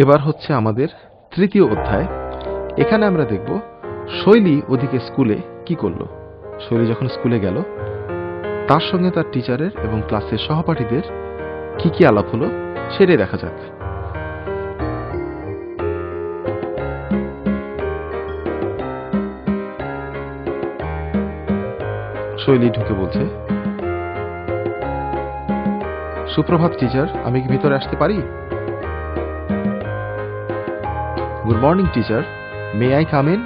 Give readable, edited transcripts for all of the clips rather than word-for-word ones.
এবার হচ্ছে আমাদের তৃতীয় অধ্যায়। এখানে আমরা দেখব শৈলী ওদিকে স্কুলে কি করলো। শৈলী যখন স্কুলে গেল তার সঙ্গে তার টিচারের এবং ক্লাসের সহপাঠীদের কি কি আলাপ হলো সেটাই দেখা যাক। শৈলী ঢুকে বলছে, সুপ্রভাত টিচার, আমি কি ভিতরে আসতে পারি? Good morning teacher, may I come in?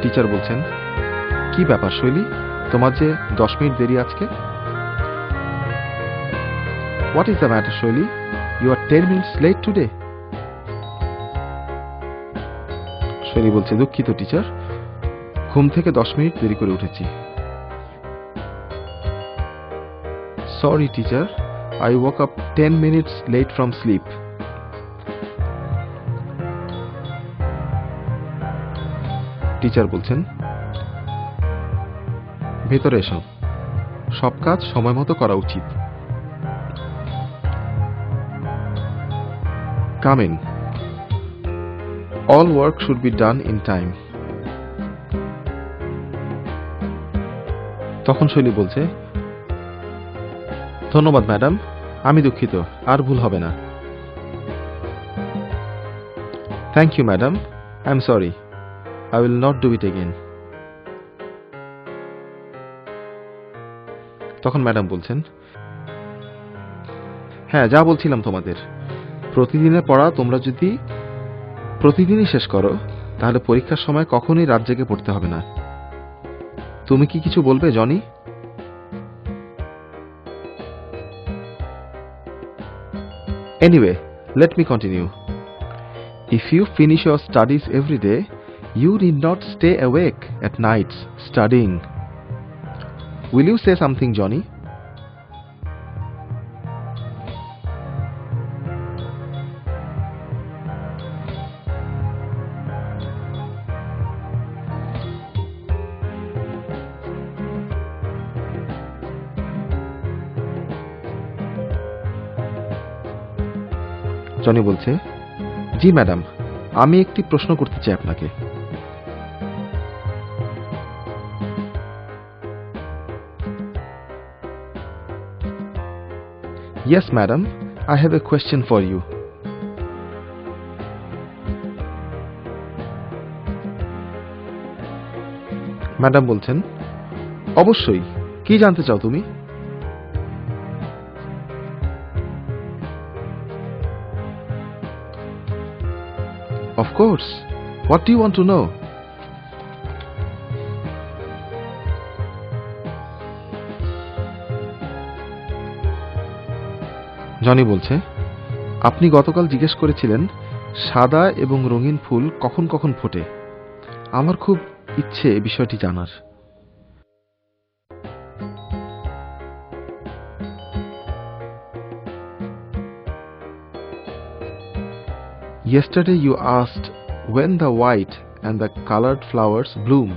Teacher বলছেন, কি ব্যাপার শৈলী, তোমার যে 10 মিনিট দেরি আজকে? What is the matter Shaili, you are 10 minutes late today? Shaili বলছে, দুঃখিত টিচার, ঘুম থেকে 10 মিনিট দেরি করে উঠেছি। Sorry teacher, I woke up 10 minutes late from sleep. Teacher বলছেন, ভেতরে এসো, সব কাজ সময় মতো করা উচিত। Come in. All work should be done in time. তখন শৈলী বলছে, ধন্যবাদ ম্যাডাম, আমি দুঃখিত, আর ভুল হবে না। Thank you madam, I am sorry, I will not do it again. তখন ম্যাডাম বলছেন, হ্যাঁ যা বলছিলাম তোমাদের, প্রতিদিনের পড়া তোমরা যদি প্রতিদিনই শেষ করো তাহলে পরীক্ষার সময় কখনোই রাত জেগে পড়তে হবে না। তুমি কি কিছু বলবে Johnny? Anyway, let me continue. If you finish your studies every day, you need not stay awake at nights studying. Will you say something, Johnny? Johnny বলছে, জি ম্যাডাম, আমি একটি প্রশ্ন করতে চাই আপনাকে। Yes madam, I have a question for you. Madam বলছেন, অবশ্যই, কি জানতে চাও তুমি? Of course. What do you want to know? Johnny বলছে, আপনি গতকাল জিজ্ঞেস করেছিলেন সাদা এবং রঙিন ফুল কখন কখন ফোটে। আমার খুব ইচ্ছে এই বিষয়টি জানার। Yesterday you asked when the white and the colored flowers bloom.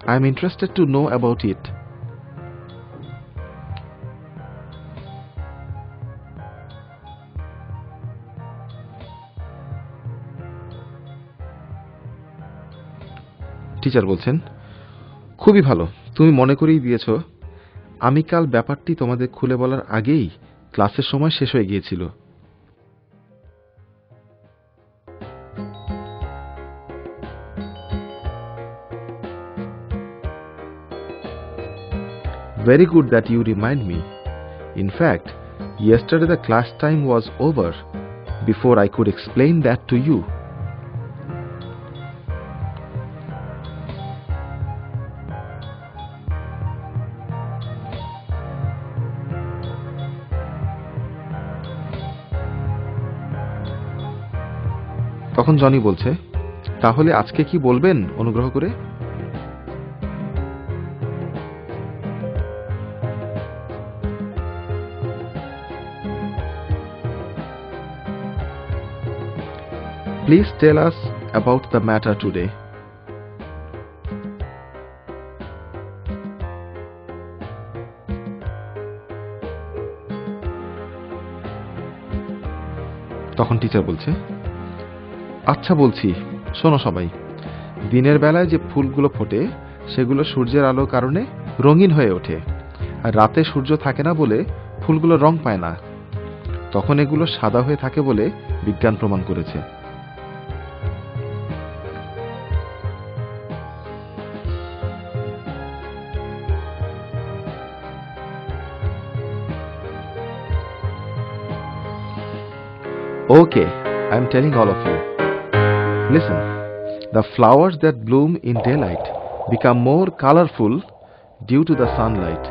I am interested to know about it. Teacher বলছেন, খুবই ভালো, তুমি মনে করিয়ে দিয়েছ। আমি কাল ব্যাপারটি তোমাদের খুলে বলার আগেই ক্লাসের সময় শেষ হয়ে গিয়েছিল। Very good that you remind me. In fact, yesterday the class time was over before I could explain that to you. তখন জনি বলছে, তাহলে আজকে কি বলবেন অনুগ্রহ করে? Please tell us about the matter today. তখন টিচার বলছে, আচ্ছা বলছি, শোনো সবাই, দিনের বেলায় যে ফুলগুলো ফোটে সেগুলো সূর্যের আলোর কারণে রঙিন হয়ে ওঠে, আর রাতে সূর্য থাকে না বলে ফুলগুলো রং পায় না। তখন এগুলো সাদা হয়ে থাকে বলে বিজ্ঞান প্রমাণ করেছে। Okay, I'm telling all of you. Listen, the flowers that bloom in daylight become more colorful due to the sunlight.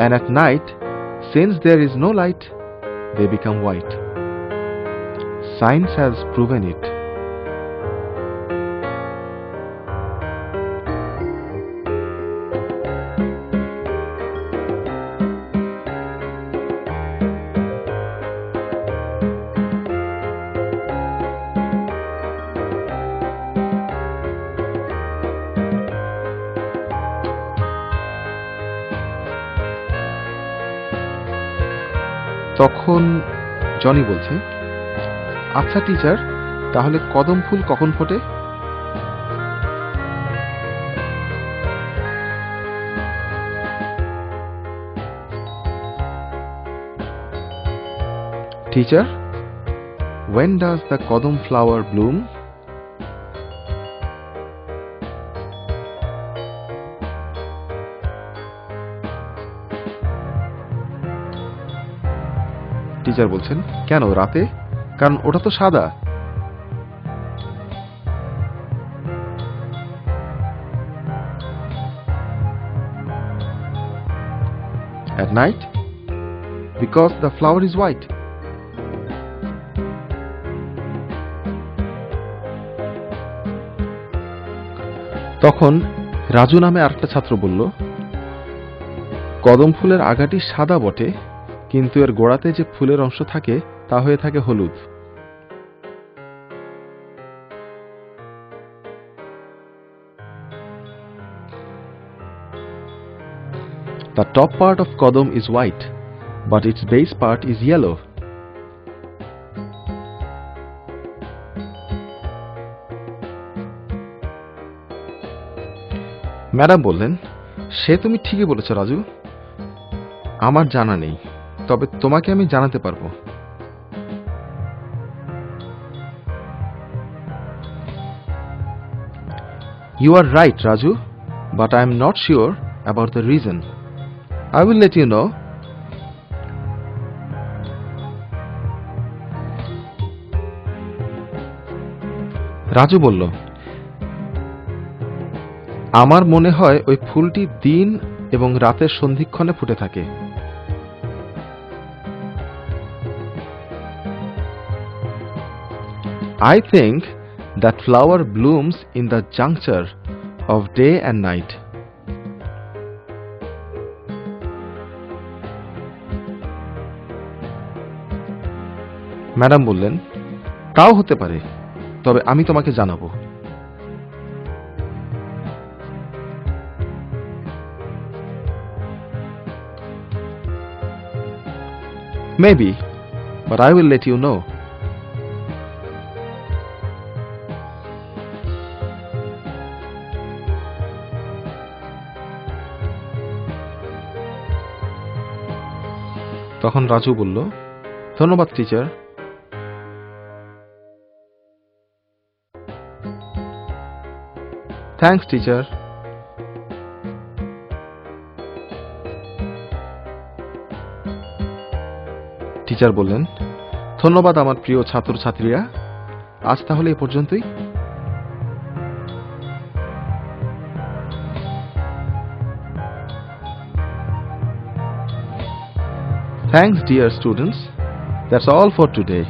And at night, since there is no light, they become white. Science has proven it. তখন Johnny বলছে, আচ্ছা teacher, তাহলে কদম ফুল কখন ফোটে? Teacher, when does the kodam flower bloom? Teacher বলছেন, কেন রাতে? কারণ ওটা তো সাদা। At night? Because the flower is white. তখন রাজু নামে আরেকটা ছাত্র বলল, কদম ফুলের আগাটি সাদা বটে, কিন্তু এর গোড়াতে যে ফুলের অংশ থাকে তা হয়ে থাকে হলুদ। The top part of kodam is white, but its base part is yellow. Madam বললেন, সে তুমি ঠিকই বলেছ রাজু, আমার জানা নেই, তবে তোমাকে আমি জানাতে পারবো। You are right, Raju, but I am not sure about the reason. I will let you know. Raju বলল, আমার মনে হয় ওই ফুলটি দিন এবং রাতের সন্ধিক্ষণে ফুটে থাকে। I think that flower blooms in the juncture of day and night. Madam বললেন, তাও হতে পারে, তবে আমি তোমাকে জানাবো। Maybe, but I will let you know. তখন রাজু বলল, ধন্যবাদ টিচার। Thanks teacher. টিচার বললেন, ধন্যবাদ আমার প্রিয় ছাত্রছাত্রীরা, আজ তাহলে এ পর্যন্তই। Thanks, dear students. That's all for today.